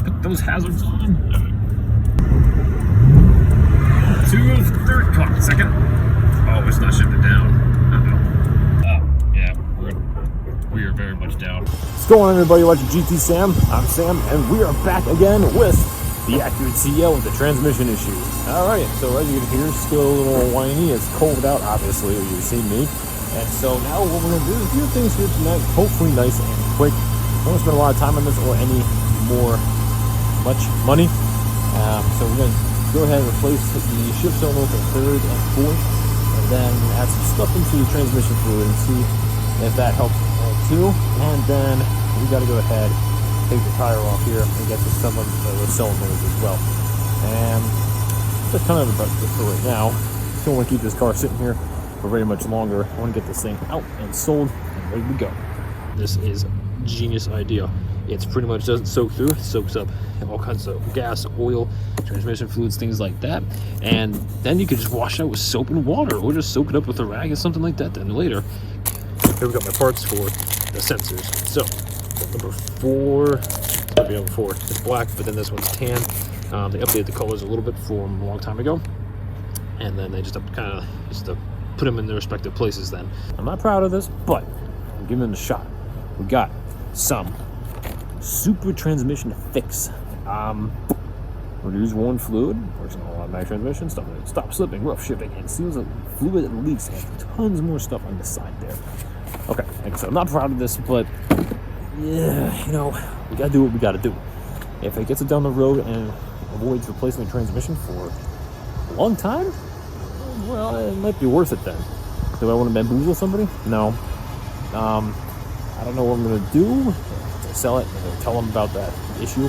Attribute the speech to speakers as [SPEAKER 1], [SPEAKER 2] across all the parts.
[SPEAKER 1] put those hazards on. 2 third, come on, second. Oh, it's not shifting down. Oh, yeah, we are very much down.
[SPEAKER 2] What's going on, everybody? Watching GTSam. I'm Sam, and we are back again with the Acura TL with the transmission issue. Alright, so as you can hear, still a little whiny. It's cold out, obviously, as you've seen me. And so now what we're going to do is a few things here tonight, hopefully nice and quick. Don't want to spend a lot of time on this or much money. So we're going to go ahead and replace the shift solenoid for third and fourth, and then add some stuff into the transmission fluid and see if that helps too. And then we got to go ahead, take the tire off here, and get to some of the solenoids as well. And that's kind of about it for right now. Don't want to keep this car sitting here for very much longer. I want to get this thing out and sold and ready to go. This is a genius idea. It's pretty much doesn't soak through. It soaks up all kinds of gas, oil, transmission fluids, things like that. And then you could just wash it out with soap and water, or just soak it up with a rag or something like that. Then later, here we got my parts for the sensors. So number 4, it's gonna be number 4. It's black, but then this one's tan. They updated the colors a little bit from a long time ago, and then they just put them in their respective places. Then I'm not proud of this, but I'm giving it a shot. We got some super transmission fix. Reduce worn fluid, works on automatic transmission, stop slipping, rough shipping, and seals the fluid that leaks, and tons more stuff on the side there. Okay, like I said, I'm not proud of this, but yeah, you know, we gotta do what we gotta do. If it gets it down the road and avoids replacing the transmission for a long time, well, it might be worth it then. Do I want to bamboozle somebody? No. I don't know what I'm gonna do. Sell it and tell them about that issue,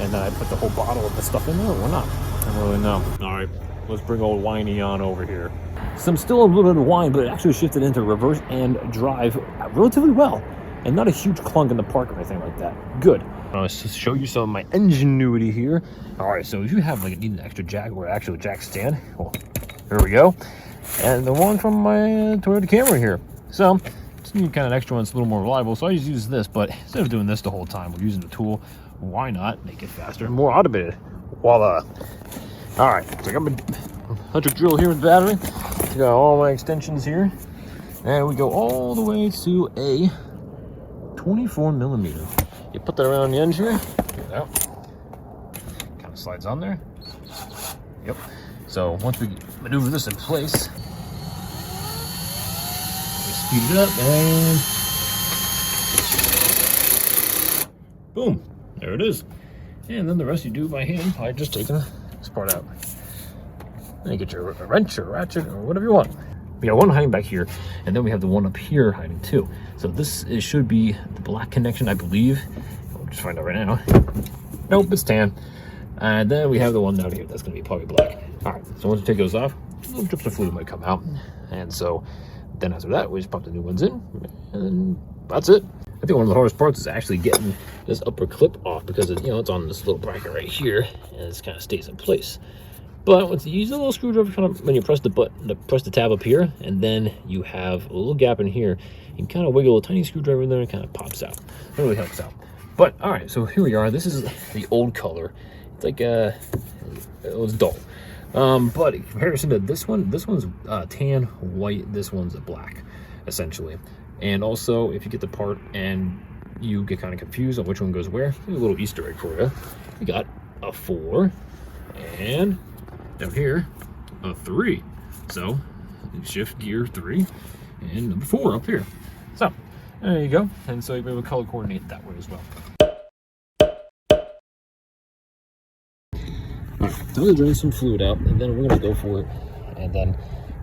[SPEAKER 2] and then I put the whole bottle of the stuff in there or not. I don't really know. All right, let's bring old whiny on over here. So I'm still a little bit of whine, but it actually shifted into reverse and drive relatively well, and not a huge clunk in the park or anything like that. Good. I'll just show you some of my ingenuity here. All right, so if you have need an extra jack or actual jack stand, well, here we go, and the one from my Toyota Camry here. So just need kind of an extra one that's a little more reliable, so I just use this, but instead of doing this the whole time, we're using the tool. Why not make it faster and more automated? Voila. All right, so I got my electric drill here with the battery. I got all my extensions here, and we go all the way to a 24 millimeter. You put that around the edge here, kind of slides on there. Yep. So once we maneuver this in place, speed it up, and boom, there it is. And then the rest you do by hand by just taking this part out. Then you get your wrench or ratchet or whatever you want. We got one hiding back here, and then we have the one up here hiding too. So this should be the black connection, I believe. We'll just find out right now. Nope, it's tan. And then we have the one down here that's going to be probably black. All right, so once you take those off, little drips of fluid might come out, and so then after that, we just pop the new ones in, and that's it. I think one of the hardest parts is actually getting this upper clip off, because it's on this little bracket right here, and it kind of stays in place. But once you use a little screwdriver, kind of when you press the button, press the tab up here, and then you have a little gap in here, you can kind of wiggle a tiny screwdriver in there, and it kind of pops out. It really helps out. But all right, so here we are. This is the old color. It's like it was dull. But in comparison to this one's tan, white, this one's a black, essentially. And also, if you get the part and you get kind of confused on which one goes where, here's a little Easter egg for you. We got a 4, and down here, a 3. So, shift gear 3, and number 4 up here. So, there you go. And so you'll be able to color coordinate that way as well. Alright, so I'm gonna drain some fluid out, and then we're gonna go for it, and then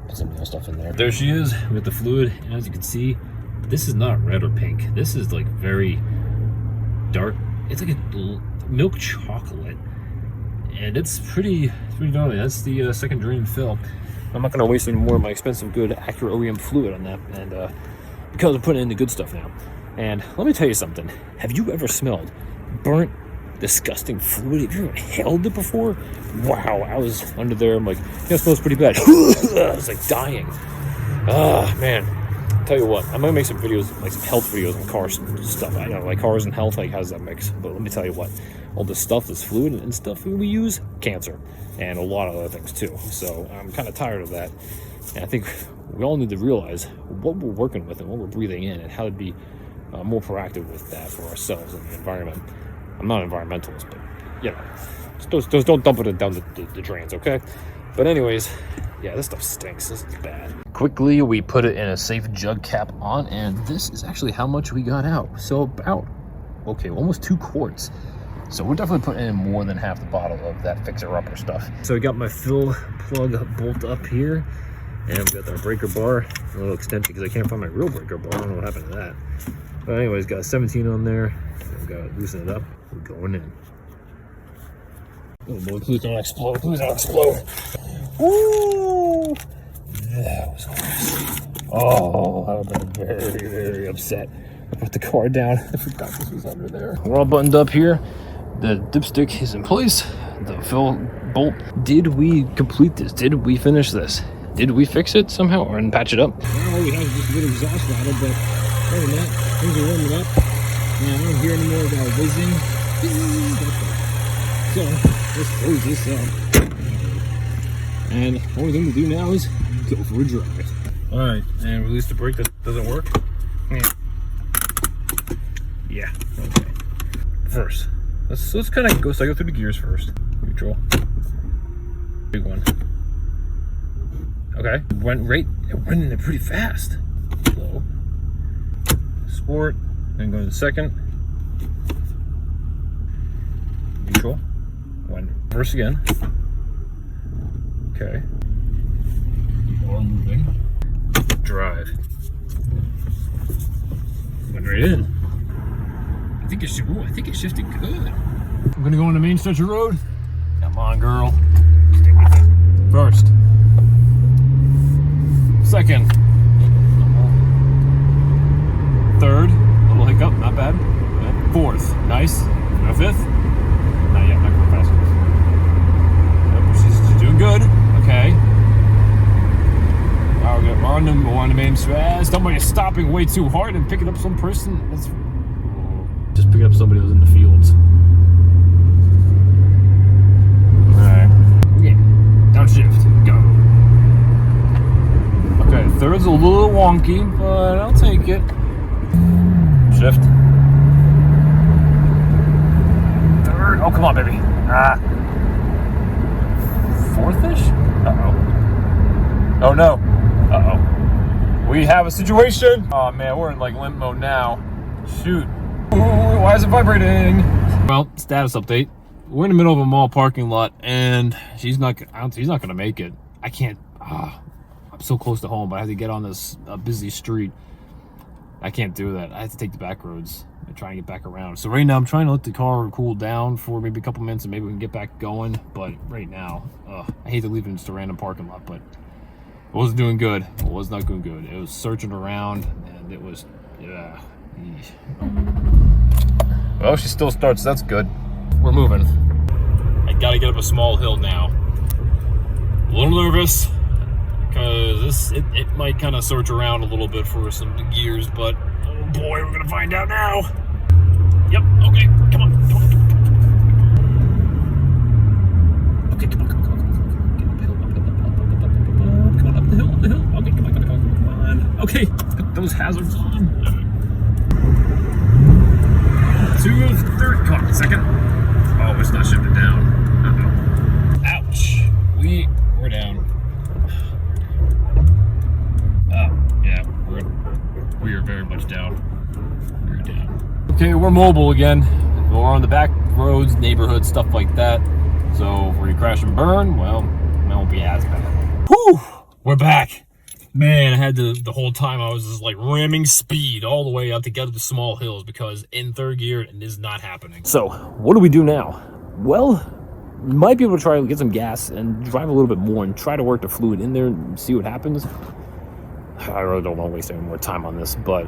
[SPEAKER 2] put some more stuff in there. There she is with the fluid, and as you can see, this is not red or pink. This is like very dark. It's like a milk chocolate, and it's pretty gnarly. That's the second drain fill. I'm not gonna waste any more of my expensive, good Acura OEM fluid on that, and because I'm putting in the good stuff now. And let me tell you something. Have you ever smelled burnt, disgusting fluid? Have you ever inhaled it before? Wow, I was under there. I'm like, it smells pretty bad. I was like dying. Ah, man. tell you what, I'm gonna make some videos, like some health videos on car stuff. I know, like cars and health, like how does that mix? But let me tell you what, all this stuff, this fluid and stuff we use, cancer, and a lot of other things too. So I'm kind of tired of that, and I think we all need to realize what we're working with and what we're breathing in, and how to be more proactive with that for ourselves and the environment. I'm not an environmentalist, but you know, just don't dump it down the drains, okay? But anyways, yeah, this stuff stinks. This is bad. Quickly, we put it in a safe jug cap on, and this is actually how much we got out. So about, okay, almost 2 quarts. So we're definitely putting in more than half the bottle of that fixer-upper stuff. So I got my fill plug bolt up here, and we got our breaker bar, a little extension because I can't find my real breaker bar. I don't know what happened to that. But anyways, got a 17 on there. We've got to loosen it up. We're going in. Oh boy, please don't explode. Please don't explode. Woo! That was awesome. Oh, I would have been very, very upset. I put the car down. I forgot this was under there. We're all buttoned up here. The dipstick is in place. The fill bolt. Did we complete this? Did we finish this? Did we fix it somehow or patch it up? Well, we have just a little exhaust rattle, but other than that, things are warming up. And I don't hear any more of our whizzing. So let's close this up. And the only thing to do now is go for a drive. All right, and release the brake that doesn't work. Yeah, okay. First, let's kind of go cycle through the gears first. Neutral. Big one. Okay, it went in there pretty fast. Low. Sport, then go to the second. Neutral. Went reverse again. Okay. All moving. Drive. Went right in. I think it shifted good. I'm gonna go on the main stretch of road. Come on, girl. Stay with it. First. Second. Third. Little hiccup, not bad. Okay. Fourth. Nice. No fifth. Not yet, not going fast enough. She's doing good. Okay. Now we're on the main stretch. Somebody's stopping way too hard and picking up some person. That's just picking up somebody who's in the fields. Alright. Okay. Downshift. Go. Okay, third's a little wonky, but I'll take it. Shift. Third. Oh, come on, baby. Ah. Fourth-ish? Uh-oh. Oh, no. Uh-oh. We have a situation. Oh, man, we're in, like, limp mode now. Shoot. Ooh, why is it vibrating? Well, status update. We're in the middle of a mall parking lot, and he's not gonna make it. I can't. I'm so close to home, but I have to get on this busy street. I can't do that. I have to take the back roads and try and get back around. So right now, I'm trying to let the car cool down for maybe a couple minutes, and maybe we can get back going. But right now, I hate to leave it in just a random parking lot, but it wasn't doing good. It was not doing good. It was searching around, and it was, yeah. Well, she still starts. That's good. We're moving. I gotta get up a small hill now. A little nervous because it might kind of search around a little bit for some gears, but oh boy, we're gonna find out now. Yep. Okay. Come on. Okay. Come on up the hill. Okay. Come on. Okay. Put those hazards on. To third car. Second. Oh, it's not shifted down. Uh-oh. Ouch. We're down. Yeah, we are very much down. We're down. Okay, we're mobile again. We're on the back roads, neighborhood, stuff like that. So if we crash and burn, well, it won't be as bad. Whew! We're back. Man, I had the whole time I was just like ramming speed all the way up to get to the small hills because in third gear it is not happening. So what do we do now? Well, might be able to try to get some gas and drive a little bit more and try to work the fluid in there and see what happens. I really don't want to waste any more time on this, but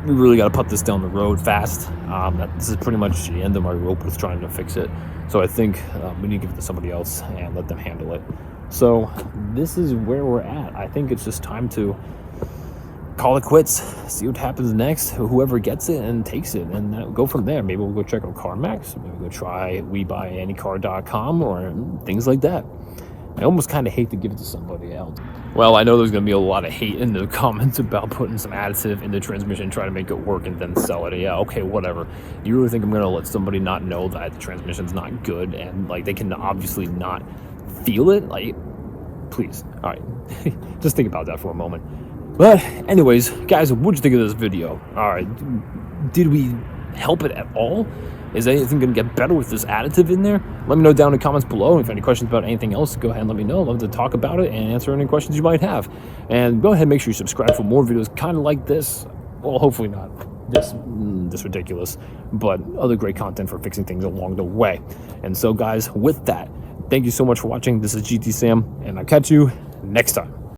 [SPEAKER 2] we really got to put this down the road fast. This is pretty much the end of my rope with trying to fix it. So I think we need to give it to somebody else and let them handle it. So this is where we're at. I think it's just time to call it quits, see what happens next, whoever gets it and takes it, and go from there. Maybe we'll go check out CarMax, maybe go try WeBuyAnyCar.com or things like that. I almost kind of hate to give it to somebody else. Well, I know there's going to be a lot of hate in the comments about putting some additive in the transmission, trying to make it work and then sell it. Yeah, okay, whatever. You really think I'm going to let somebody not know that the transmission's not good and like they can obviously not feel it? Like, please. All right, just think about that for a moment. But anyways, guys, what'd you think of this video? All right, did we help it at all? Is anything going to get better with this additive in there? Let me know down in the comments below. If you have any questions about anything else, go ahead and let me know. I'd love to talk about it and answer any questions you might have. And go ahead and make sure you subscribe for more videos kind of like this. Well, hopefully not this ridiculous, but other great content for fixing things along the way. And so, guys, with that, thank you so much for watching. This is GTSam, and I'll catch you next time.